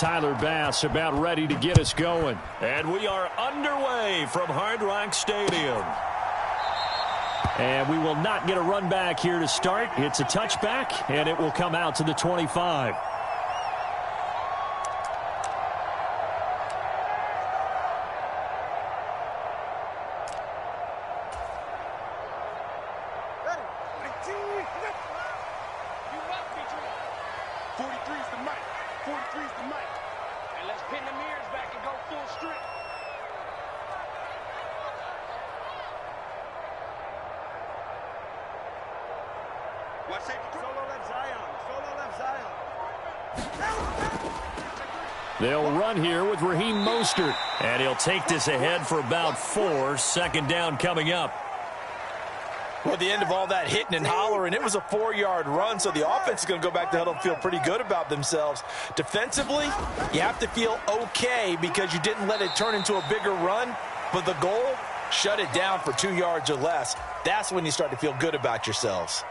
Tyler Bass about ready to get us going. And we are underway from Hard Rock Stadium. And we will not get a run back here to start. It's a touchback, and it will come out to the 25. They'll run here with Raheem Mostert. And he'll take this ahead for about 4. Second down coming up. Well, at the end of all that hitting and hollering, it was a 4-yard run, so the offense is going to go back to huddle and feel pretty good about themselves. Defensively, you have to feel okay because you didn't let it turn into a bigger run, but the goal, shut it down for 2 yards or less. That's when you start to feel good about yourselves.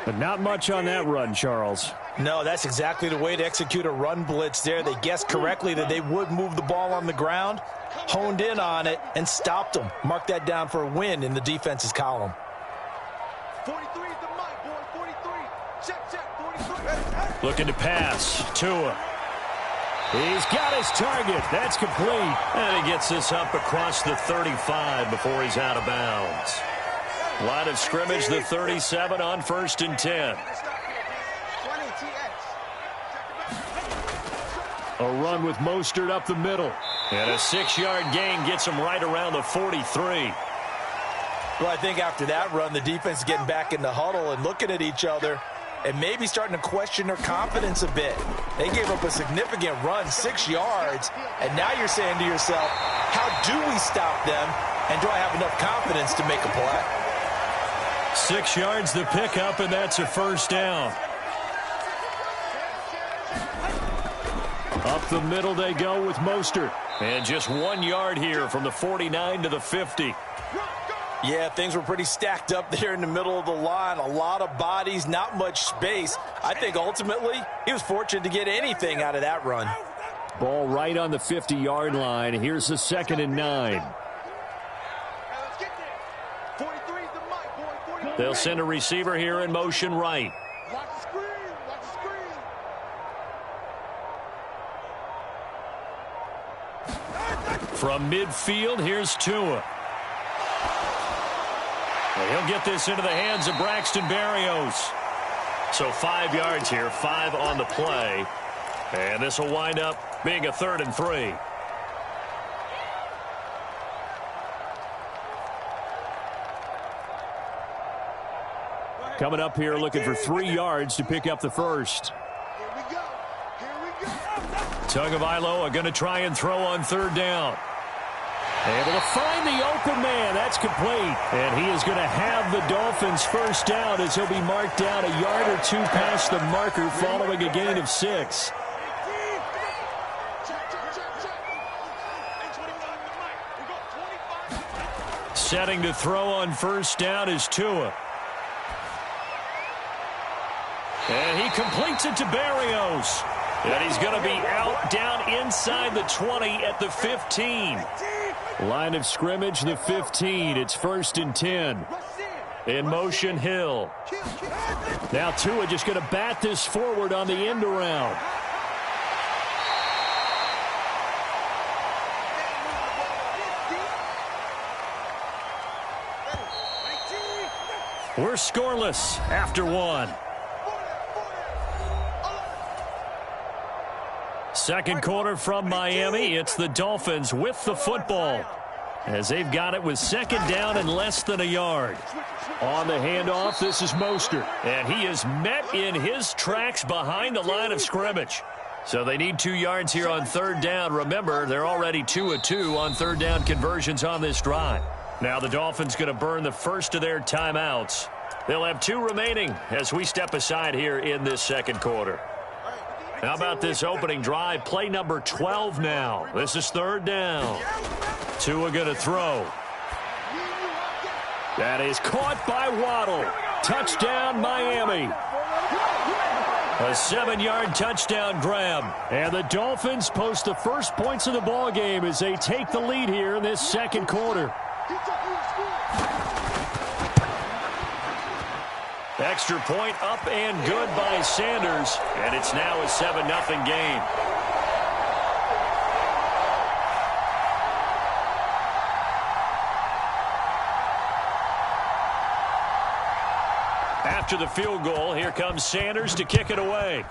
But not much on that run, Charles. No, that's exactly the way to execute a run blitz there. They guessed correctly that they would move the ball on the ground, honed in on it, and stopped them. Mark that down for a win in the defense's column. 43 is the mic, boy. 43. Check, 43. Looking to pass. Tua. He's got his target. That's complete. And he gets this up across the 35 before he's out of bounds. Line of scrimmage, the 37 on 1st and 10. A run with Mostert up the middle. And a 6-yard gain gets him right around the 43. Well, I think after that run, the defense is getting back in the huddle and looking at each other and maybe starting to question their confidence a bit. They gave up a significant run, 6 yards, and now you're saying to yourself, how do we stop them, and do I have enough confidence to make a play? 6 yards the pickup, and that's a first down. Up the middle they go with Mostert. And just 1 yard here from the 49 to the 50. Yeah, things were pretty stacked up there in the middle of the line. A lot of bodies, not much space. I think ultimately he was fortunate to get anything out of that run. Ball right on the 50-yard line. Here's the 2nd and 9. They'll send a receiver here in motion right. From midfield, here's Tua. He'll get this into the hands of Braxton Berrios. So 5 yards here, 5 on the play. And this will wind up being a 3rd and 3. Coming up here looking for 3 yards to pick up the first. Tagovailoa are going to try and throw on 3rd down. Able to find the open man. That's complete. And he is going to have the Dolphins first down as he'll be marked down a yard or 2 past the marker following a gain of 6. Setting to throw on first down is Tua. And he completes it to Berrios. And he's going to be out down inside the 20 at the 15. Line of scrimmage, the 15. It's 1st and 10. In motion, Hill. Now Tua just going to bat this forward on the end around. We're scoreless after 1. Second quarter from Miami. It's the Dolphins with the football as they've got it with 2nd down and less than a yard. On the handoff, this is Mostert. And he is met in his tracks behind the line of scrimmage. So they need 2 yards here on 3rd down. Remember, they're already 2 of 2 on 3rd down conversions on this drive. Now the Dolphins going to burn the first of their timeouts. They'll have 2 remaining as we step aside here in this 2nd quarter. How about this opening drive? Play number 12 now. This is 3rd down. Tua going to throw. That is caught by Waddle. Touchdown, Miami. A 7-yard touchdown grab. And the Dolphins post the first points of the ball game as they take the lead here in this second quarter. Extra point up and good by Sanders. And it's now a 7-0 game. After the field goal, here comes Sanders to kick it away.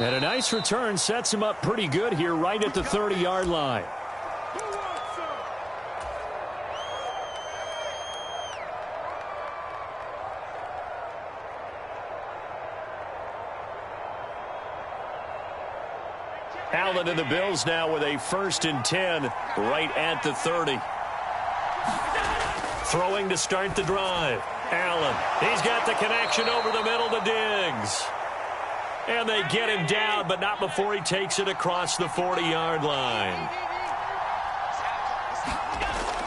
And a nice return sets him up pretty good here right at the 30-yard line. Allen and the Bills now with a 1st and 10 right at the 30. Throwing to start the drive. Allen, he's got the connection over the middle to Diggs. And they get him down, but not before he takes it across the 40-yard line.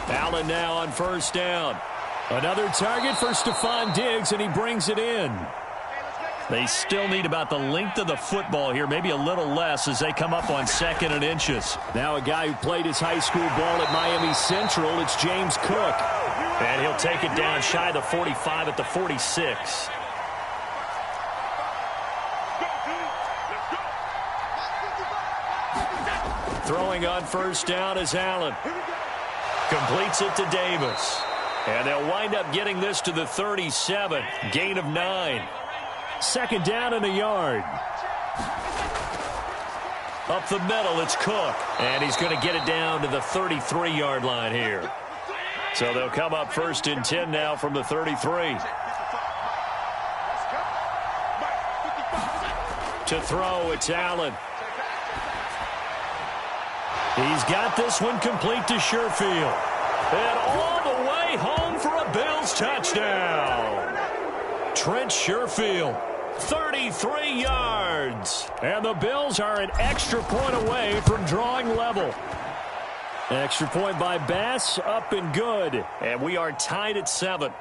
Allen now on 1st down. Another target for Stephon Diggs, and he brings it in. They still need about the length of the football here, maybe a little less as they come up on 2nd and inches. Now a guy who played his high school ball at Miami Central, it's James Cook. And he'll take it down shy of the 45 at the 46. Throwing on 1st down is Allen. Completes it to Davis. And they'll wind up getting this to the 37. Gain of 9. 2nd down and a yard. Up the middle, it's Cook. And he's going to get it down to the 33-yard line here. So they'll come up 1st and 10 now from the 33. To throw, it's Allen. He's got this one complete to Sherfield. And all the way home for a Bills touchdown. Trent Sherfield, 33 yards. And the Bills are an extra point away from drawing level. Extra point by Bass, up and good. And we are tied at 7.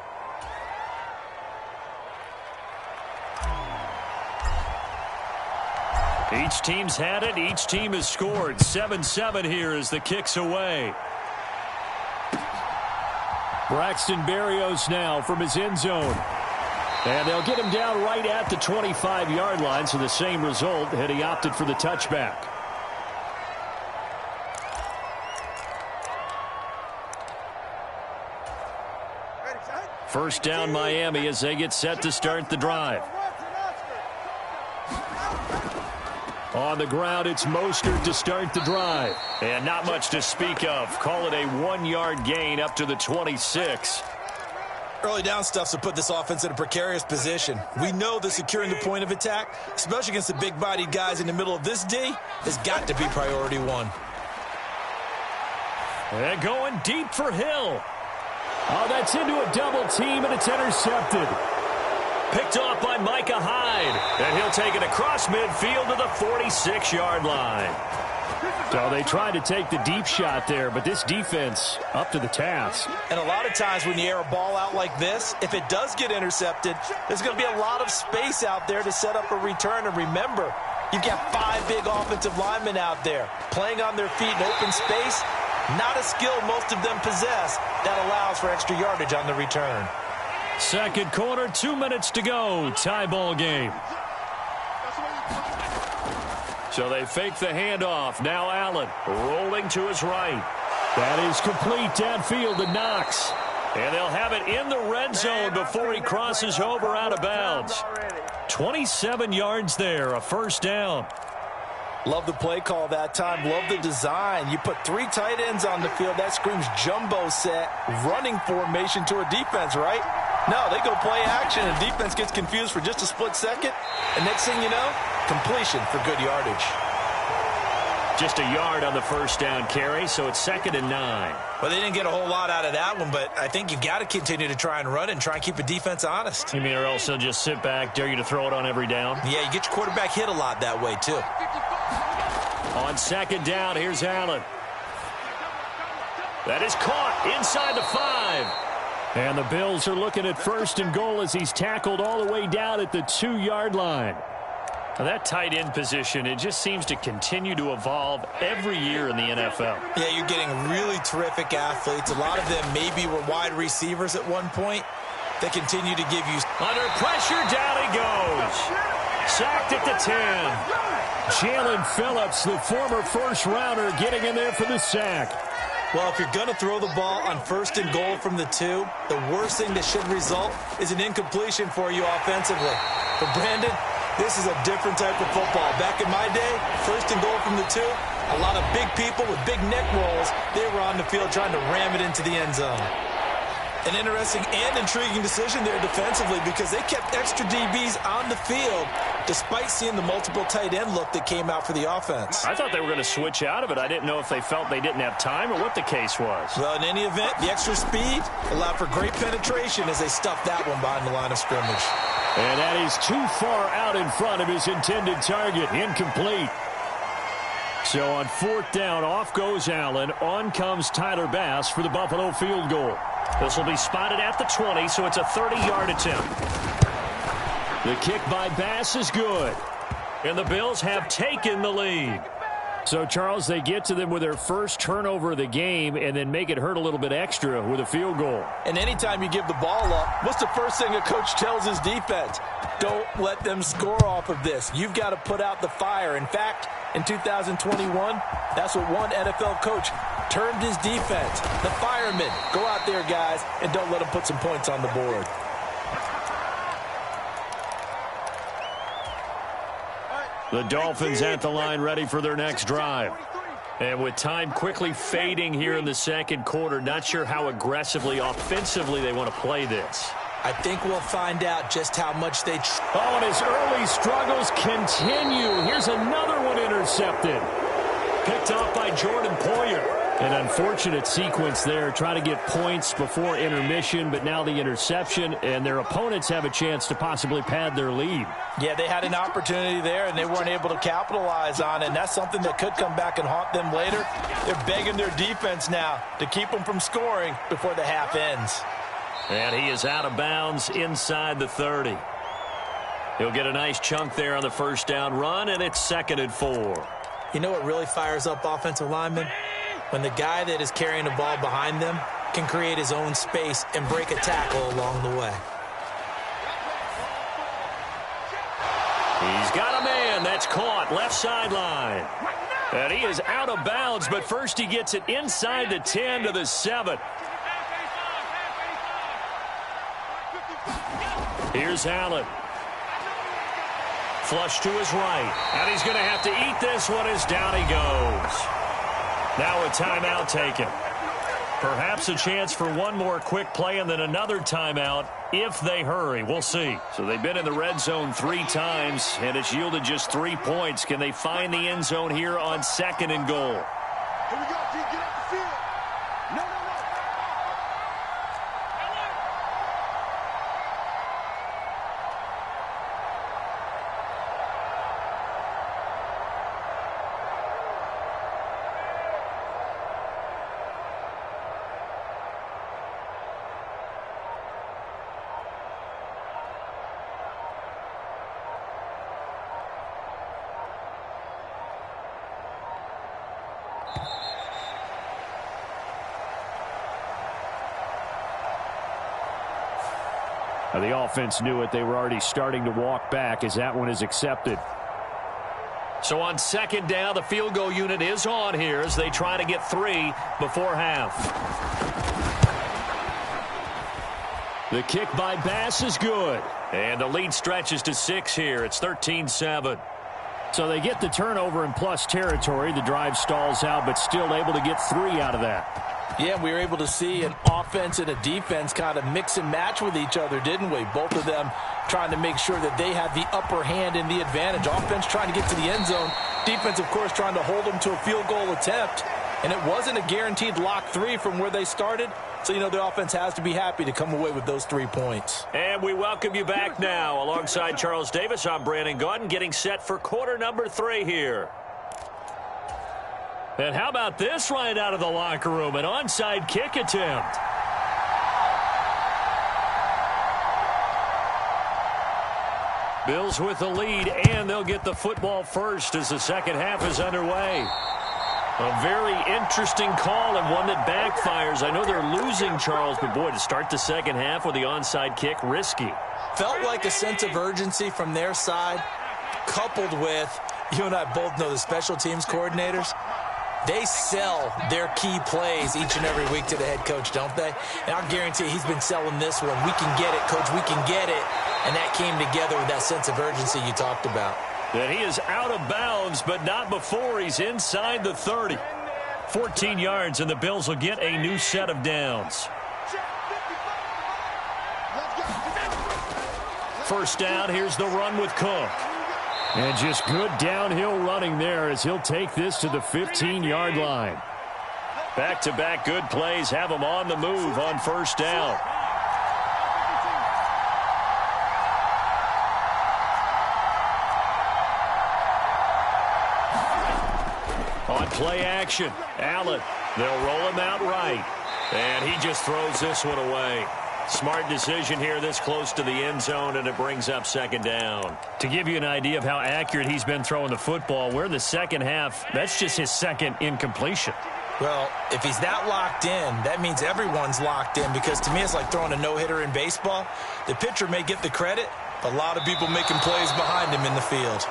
Each team's had it. Each team has scored. 7-7 here as the kick's away. Braxton Berrios now from his end zone. And they'll get him down right at the 25-yard line, so the same result had he opted for the touchback. First down Miami as they get set to start the drive. On the ground, it's Mostert to start the drive. And not much to speak of. Call it a 1-yard gain up to the 26. Early down stuff to put this offense in a precarious position. We know that securing the point of attack, especially against the big-bodied guys in the middle of this D, has got to be priority 1. And going deep for Hill. Oh, that's into a double team, and it's intercepted. Picked off by Micah Hyde. And he'll take it across midfield to the 46-yard line. So they tried to take the deep shot there, but this defense up to the task. And a lot of times when you air a ball out like this, if it does get intercepted, there's going to be a lot of space out there to set up a return. And remember, you've got 5 big offensive linemen out there playing on their feet in open space. Not a skill most of them possess that allows for extra yardage on the return. Second quarter, 2 minutes to go. Tie ball game. So they fake the handoff. Now Allen rolling to his right. That is complete downfield to Knox. And they'll have it in the red zone before he crosses over out of bounds. 27 yards there, a first down. Love the play call that time. Love the design. You put 3 tight ends on the field. That screams jumbo set, running formation to a defense, right? No, they go play action, and defense gets confused for just a split second. And next thing you know, completion for good yardage. Just a yard on the first down carry, so it's 2nd and 9. Well, they didn't get a whole lot out of that one, but I think you've got to continue to try and run it and try and keep the defense honest. You mean or else they'll just sit back, dare you to throw it on every down? Yeah, you get your quarterback hit a lot that way, too. On 2nd down, here's Allen. That is caught inside the 5. And the Bills are looking at 1st and goal as he's tackled all the way down at the 2-yard line. Now that tight end position, it just seems to continue to evolve every year in the NFL. Yeah, you're getting really terrific athletes. A lot of them maybe were wide receivers at one point. They continue to give you... Under pressure, down he goes. Sacked at the 10. Jalen Phillips, the former first-rounder, getting in there for the sack. Well, if you're going to throw the ball on 1st and goal from the 2, the worst thing that should result is an incompletion for you offensively. But Brandon, this is a different type of football. Back in my day, 1st and goal from the 2, a lot of big people with big neck rolls, they were on the field trying to ram it into the end zone. An interesting and intriguing decision there defensively because they kept extra DBs on the field despite seeing the multiple tight end look that came out for the offense. I thought they were going to switch out of it. I didn't know if they felt they didn't have time or what the case was. Well, in any event, the extra speed allowed for great penetration as they stuffed that one behind the line of scrimmage. And that is too far out in front of his intended target. Incomplete. So on 4th down, off goes Allen. On comes Tyler Bass for the Buffalo field goal. This will be spotted at the 20, so it's a 30-yard attempt. The kick by Bass is good. And the Bills have taken the lead. So, Charles, they get to them with their first turnover of the game and then make it hurt a little bit extra with a field goal. And anytime you give the ball up, what's the first thing a coach tells his defense? Don't let them score off of this. You've got to put out the fire. In fact, in 2021, that's what one NFL coach termed his defense. The firemen. Go out there, guys, and don't let them put some points on the board. The Dolphins at the line ready for their next drive. And with time quickly fading here in the second quarter, not sure how aggressively, offensively they want to play this. I think we'll find out just how much they... Oh, and his early struggles continue. Here's another one intercepted. Picked off by Jordan Poyer. An unfortunate sequence there, trying to get points before intermission, but now the interception, and their opponents have a chance to possibly pad their lead. Yeah, they had an opportunity there, and they weren't able to capitalize on it, and that's something that could come back and haunt them later. They're begging their defense now to keep them from scoring before the half ends. And he is out of bounds inside the 30. He'll get a nice chunk there on the first down run, and it's 2nd and 4. You know what really fires up offensive linemen? When the guy that is carrying the ball behind them can create his own space and break a tackle along the way. He's got a man that's caught left sideline. And he is out of bounds, but first he gets it inside the 10 to the 7. Here's Allen. Flush to his right. And he's going to have to eat this one as down he goes. Now a timeout taken. Perhaps a chance for one more quick play and then another timeout if they hurry. We'll see. So they've been in the red zone 3 times, and it's yielded just 3 points. Can they find the end zone here on 2nd and goal? Here we go, D. Get up the field. No. The offense knew it. They were already starting to walk back as that one is accepted. So on 2nd down, the field goal unit is on here as they try to get 3 before half. The kick by Bass is good. And the lead stretches to 6 here. It's 13-7. So they get the turnover in plus territory. The drive stalls out, but still able to get 3 out of that. Yeah, we were able to see an offense and a defense kind of mix and match with each other, didn't we? Both of them trying to make sure that they had the upper hand and the advantage. Offense trying to get to the end zone. Defense, of course, trying to hold them to a field goal attempt. And it wasn't a guaranteed lock 3 from where they started. So, you know, the offense has to be happy to come away with those 3 points. And we welcome you back now. Alongside Charles Davis, I'm Brandon Gaudin, getting set for quarter number 3 here. And how about this right out of the locker room? An onside kick attempt. Bills with the lead, and they'll get the football first as the second half is underway. A very interesting call and one that backfires. I know they're losing, Charles, but boy, to start the second half with the onside kick, risky. Felt like a sense of urgency from their side, coupled with, you and I both know the special teams coordinators, they sell their key plays each and every week to the head coach, don't they? And I'll guarantee he's been selling this one. We can get it, coach, we can get it. And that came together with that sense of urgency you talked about. And he is out of bounds, but not before he's inside the 30. 14 yards, and the Bills will get a new set of downs. First down, here's the run with Cook. And just good downhill running there as he'll take this to the 15-yard line. Back-to-back good plays have him on the move on first down. On play action, Allen. They'll roll him out right. And he just throws this one away. Smart decision here this close to the end zone, and it brings up second down. To give you an idea of how accurate he's been throwing the football, we're in the second half. That's just his second incompletion. Well, if he's that locked in, that means everyone's locked in, because to me it's like throwing a no-hitter in baseball. The pitcher may get the credit. A lot of people making plays behind him in the field.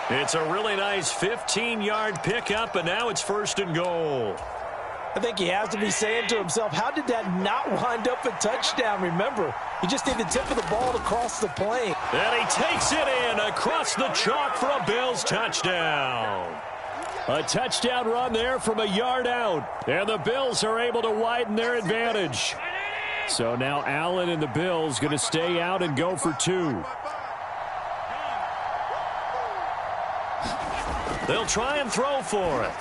It's a really nice 15-yard pickup, and now it's first and goal. I think he has to be saying to himself, how did that not wind up a touchdown? Remember, you just need the tip of the ball to cross the plane. And he takes it in across the chalk for a Bills touchdown. A touchdown run there from a yard out. And the Bills are able to widen their advantage. So now Allen and the Bills going to stay out and go for two. They'll try and throw for it.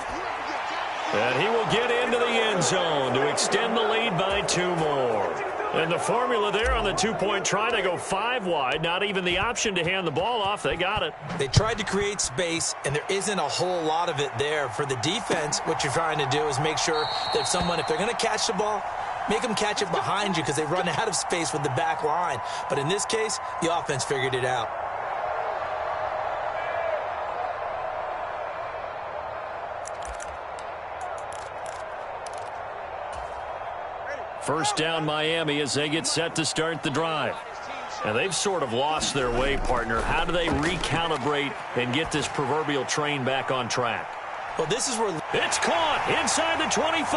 And he will get into the end zone to extend the lead by two more. And the formula there on the two-point try, they go 5 wide. Not even the option to hand the ball off. They got it. They tried to create space, and there isn't a whole lot of it there. For the defense, what you're trying to do is make sure that if they're going to catch the ball, make them catch it behind you, because they run out of space with the back line. But in this case, the offense figured it out. First down Miami as they get set to start the drive. And they've sort of lost their way, partner. How do they recalibrate and get this proverbial train back on track? Well, this is where it's caught inside the 25.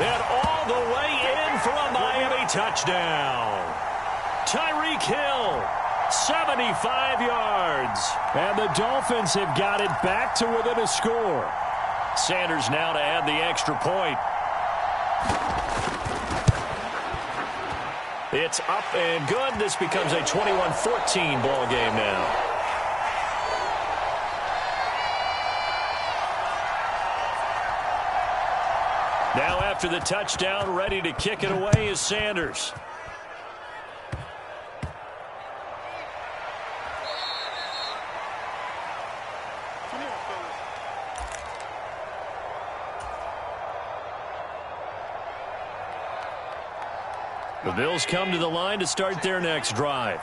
And all the way in for a Miami touchdown. Tyreek Hill, 75 yards. And the Dolphins have got it back to within a score. Sanders now to add the extra point. It's up and good. This becomes a 21-14 ball game now. Now after the touchdown, ready to kick it away is Sanders. The Bills come to the line to start their next drive.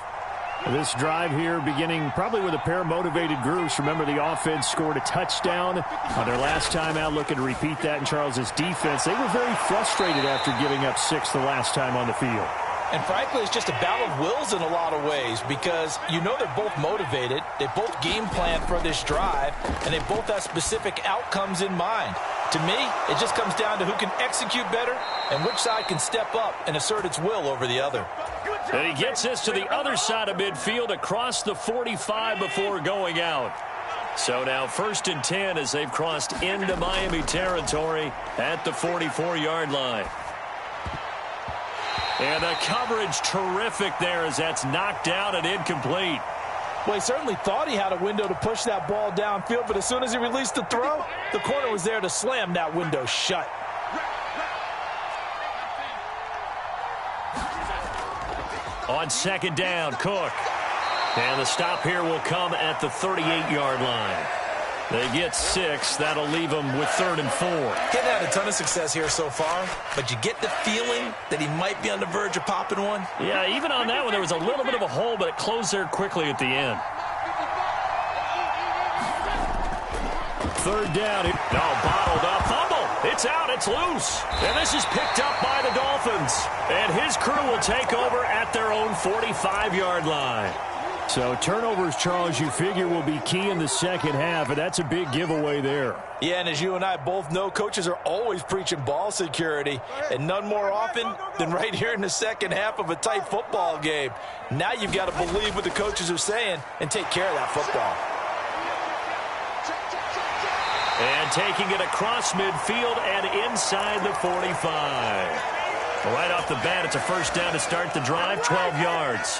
This drive here beginning probably with a pair of motivated groups. Remember, the offense scored a touchdown on their last time out. Looking to repeat that in Charles's defense. They were very frustrated after giving up 6 the last time on the field. And frankly, it's just a battle of wills in a lot of ways, because you know they're both motivated. They both game plan for this drive, and they both have specific outcomes in mind. To me, it just comes down to who can execute better and which side can step up and assert its will over the other. And he gets this to the other side of midfield across the 45 before going out. So now first and 10 as they've crossed into Miami territory at the 44-yard line. And the coverage terrific there as that's knocked out and incomplete. Well, he certainly thought he had a window to push that ball downfield, but as soon as he released the throw, the corner was there to slam that window shut. On second down, Cook. And the stop here will come at the 38-yard line. They get 6. That'll leave them with 3rd and 4. He's had a ton of success here so far, but you get the feeling that he might be on the verge of popping one. Yeah, even on that one, there was a little bit of a hole, but it closed there quickly at the end. 3rd down. No, bottled up. Fumble. It's out. It's loose. And this is picked up by the Dolphins. And his crew will take over at their own 45-yard line. So turnovers, Charles, you figure will be key in the second half, and that's a big giveaway there. Yeah, and as you and I both know, coaches are always preaching ball security, and none more often than right here in the second half of a tight football game. Now you've got to believe what the coaches are saying and take care of that football. And taking it across midfield and inside the 45. Right off the bat, it's a 1st down to start the drive, 12 yards.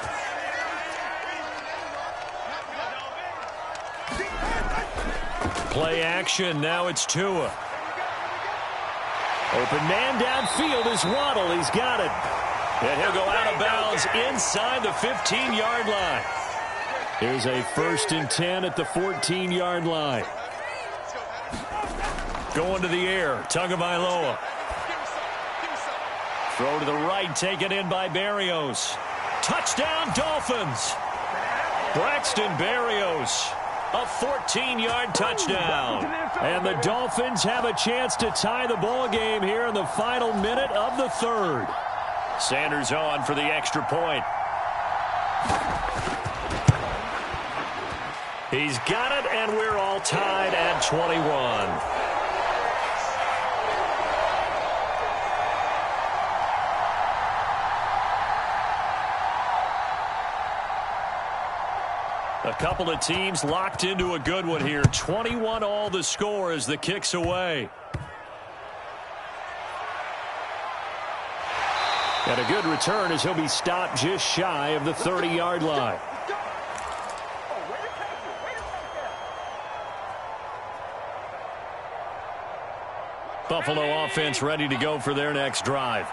Play action. Now it's Tua. Open man downfield is Waddle. He's got it. And he'll go out of bounds inside the 15-yard line. Here's a 1st and 10 at the 14-yard line. Going to the air. Tagovailoa. Throw to the right. Taken in by Berrios. Touchdown, Dolphins. Braxton Berrios. A 14-yard touchdown. And the Dolphins have a chance to tie the ball game here in the final minute of the 3rd. Sanders on for the extra point. He's got it, and we're all tied at 21. A couple of teams locked into a good one here. 21 all the score as the kick's away. And a good return as he'll be stopped just shy of the 30-yard line. Buffalo offense ready to go for their next drive.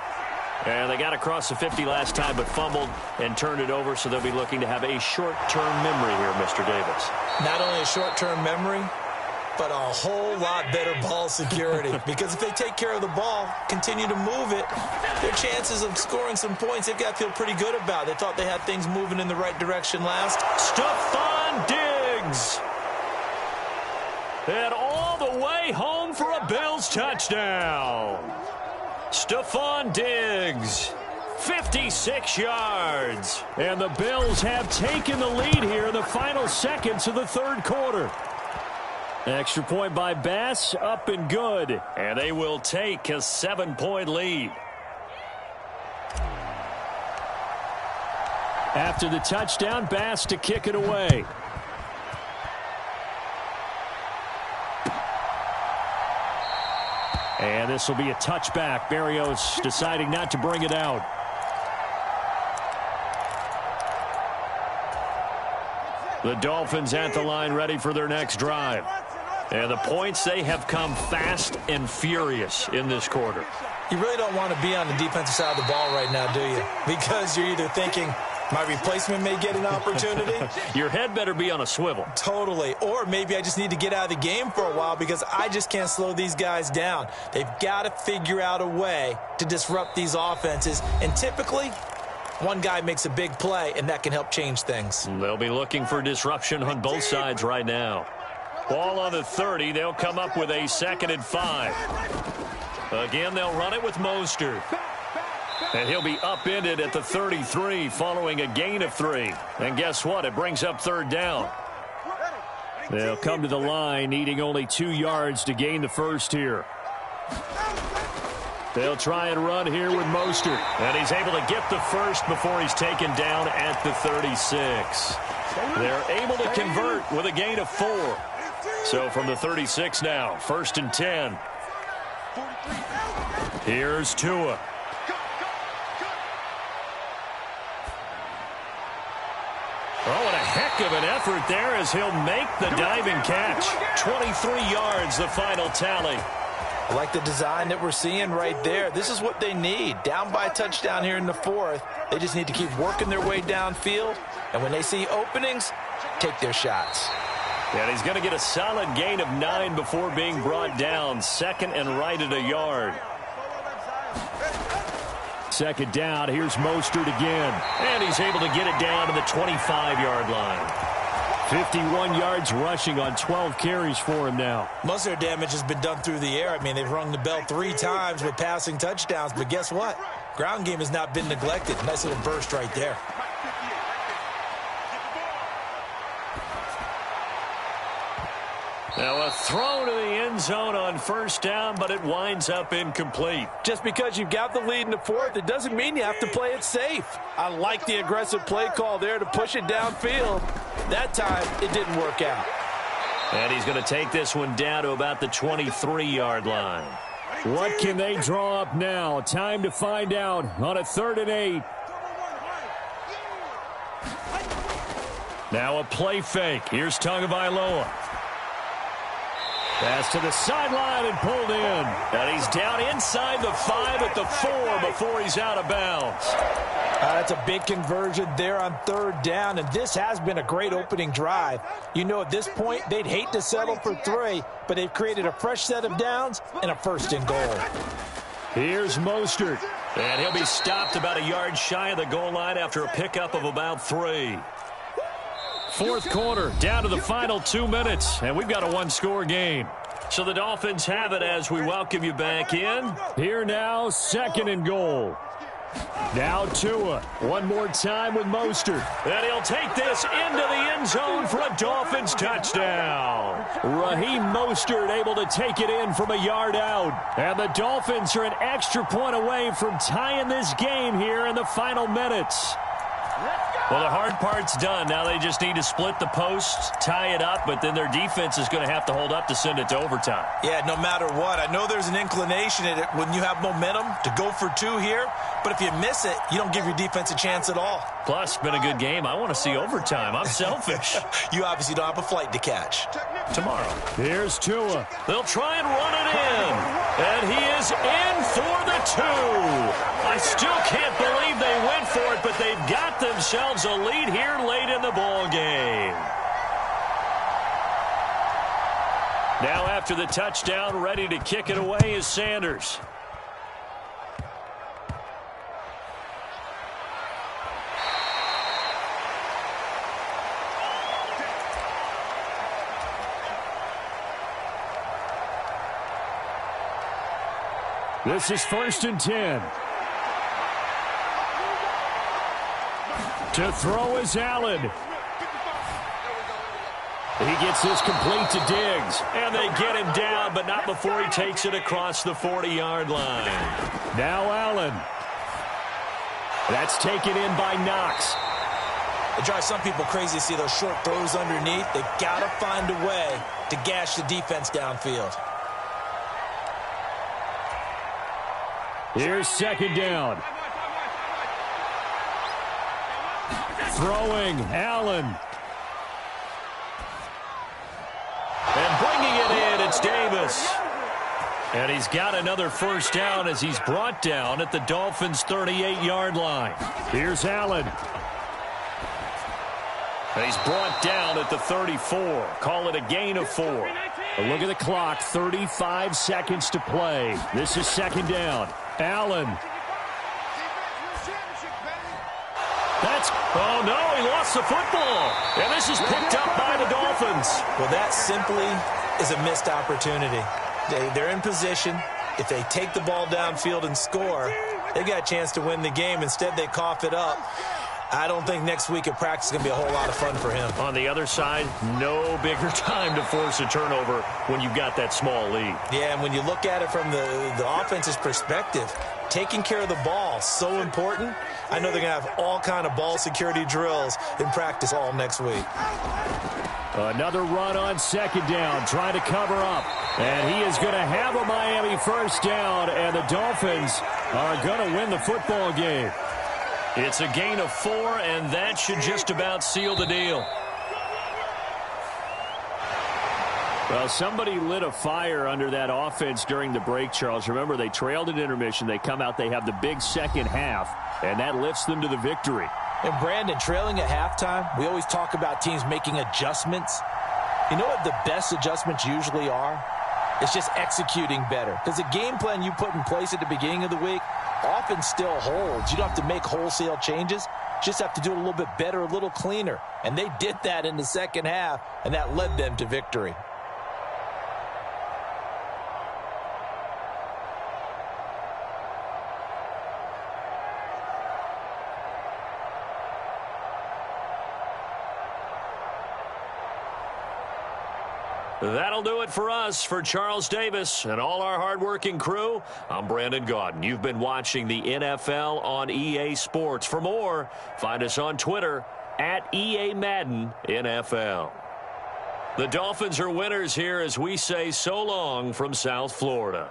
And they got across the 50 last time, but fumbled and turned it over, so they'll be looking to have a short-term memory here, Mr. Davis. Not only a short-term memory, but a whole lot better ball security. Because if they take care of the ball, continue to move it, their chances of scoring some points, they've got to feel pretty good about. They thought they had things moving in the right direction last. Stephon Diggs. And all the way home for a Bills touchdown. Stephon Diggs, 56 yards. And the Bills have taken the lead here in the final seconds of the 3rd quarter. Extra point by Bass, up and good. And they will take a 7-point lead. After the touchdown, Bass to kick it away. And this will be a touchback. Berrios deciding not to bring it out. The Dolphins at the line ready for their next drive. And the points, they have come fast and furious in this quarter. You really don't want to be on the defensive side of the ball right now, do you? Because you're either thinking, my replacement may get an opportunity. Your head better be on a swivel. Totally. Or maybe I just need to get out of the game for a while because I just can't slow these guys down. They've got to figure out a way to disrupt these offenses. And typically, one guy makes a big play, and that can help change things. They'll be looking for disruption on both sides right now. Ball on the 30. They'll come up with a 2nd and 5. Again, they'll run it with Mostert. And he'll be upended at the 33 following a gain of 3. And guess what? It brings up 3rd down. They'll come to the line needing only 2 yards to gain the 1st here. They'll try and run here with Mostert. And he's able to get the 1st before he's taken down at the 36. They're able to convert with a gain of 4. So from the 36 now, 1st and 10. Here's Tua. Oh, and a heck of an effort there as he'll make the diving catch. 23 yards, the final tally. I like the design that we're seeing right there. This is what they need. Down by a touchdown here in the 4th. They just need to keep working their way downfield. And when they see openings, take their shots. And he's going to get a solid gain of 9 before being brought down. Second and right at a yard. Second down, here's Mostert again. And he's able to get it down to the 25-yard line. 51 yards rushing on 12 carries for him now. Most of their damage has been done through the air. I mean, they've rung the bell 3 times with passing touchdowns. But guess what? Ground game has not been neglected. Nice little burst right there. Now a throw to the end zone on first down, but it winds up incomplete. Just because you've got the lead in the fourth, it doesn't mean you have to play it safe. I like the aggressive play call there to push it downfield. That time, it didn't work out. And he's going to take this one down to about the 23-yard line. What can they draw up now? Time to find out on a 3rd and 8. Now a play fake. Here's Tagovailoa. Pass to the sideline and pulled in. And he's down inside the 5 at the 4 before he's out of bounds. That's a big conversion there on 3rd down, and this has been a great opening drive. You know, at this point, they'd hate to settle for 3, but they've created a fresh set of downs and a 1st and goal. Here's Mostert. And he'll be stopped about a yard shy of the goal line after a pickup of about 3. Fourth quarter, down to the final 2 minutes, and we've got a 1-score game. So the Dolphins have it as we welcome you back in. Here now, 2nd and goal. Now Tua. One more time with Mostert. And he'll take this into the end zone for a Dolphins touchdown. Raheem Mostert able to take it in from a yard out. And the Dolphins are an extra point away from tying this game here in the final minutes. Well, the hard part's done. Now they just need to split the posts, tie it up, but then their defense is going to have to hold up to send it to overtime. Yeah, no matter what. I know there's an inclination in it when you have momentum to go for 2 here, but if you miss it, you don't give your defense a chance at all. Plus, it's been a good game. I want to see overtime. I'm selfish. You obviously don't have a flight to catch. Tomorrow. Here's Tua. They'll try and run it in. And he is in for the 2. I still can't believe they went for it, but they've got themselves a lead here late in the ball game. Now after the touchdown, ready to kick it away is Sanders. This is 1st and 10. To throw is Allen. He gets this complete to Diggs. And they get him down, but not before he takes it across the 40-yard line. Now Allen. That's taken in by Knox. It drives some people crazy to see those short throws underneath. They've got to find a way to gash the defense downfield. Here's 2nd down. Throwing, Allen. And bringing it in, it's Davis. And he's got another 1st down as he's brought down at the Dolphins' 38-yard line. Here's Allen. And he's brought down at the 34. Call it a gain of 4. A look at the clock, 35 seconds to play. This is 2nd down. Allen. Oh no, he lost the football. And this is picked up by the Dolphins. Well, that simply is a missed opportunity. They're in position. If they take the ball downfield and score, they got a chance to win the game. Instead, they cough it up. I don't think next week at practice is going to be a whole lot of fun for him. On the other side, no bigger time to force a turnover when you've got that small lead. Yeah, and when you look at it from the offense's perspective, taking care of the ball, so important. I know they're going to have all kind of ball security drills in practice all next week. Another run on 2nd down, trying to cover up. And he is going to have a Miami 1st down, and the Dolphins are going to win the football game. It's a gain of 4, and that should just about seal the deal. Well, somebody lit a fire under that offense during the break, Charles. Remember, they trailed at intermission. They come out, they have the big second half, and that lifts them to the victory. And, Brandon, trailing at halftime, we always talk about teams making adjustments. You know what the best adjustments usually are? It's just executing better. Because the game plan you put in place at the beginning of the week often still holds. You don't have to make wholesale changes. Just have to do it a little bit better, a little cleaner. And they did that in the second half, and that led them to victory. That'll do it for us. For Charles Davis and all our hardworking crew, I'm Brandon Gaudin. You've been watching the NFL on EA Sports. For more, find us on Twitter at EA Madden NFL. The Dolphins are winners here as we say so long from South Florida.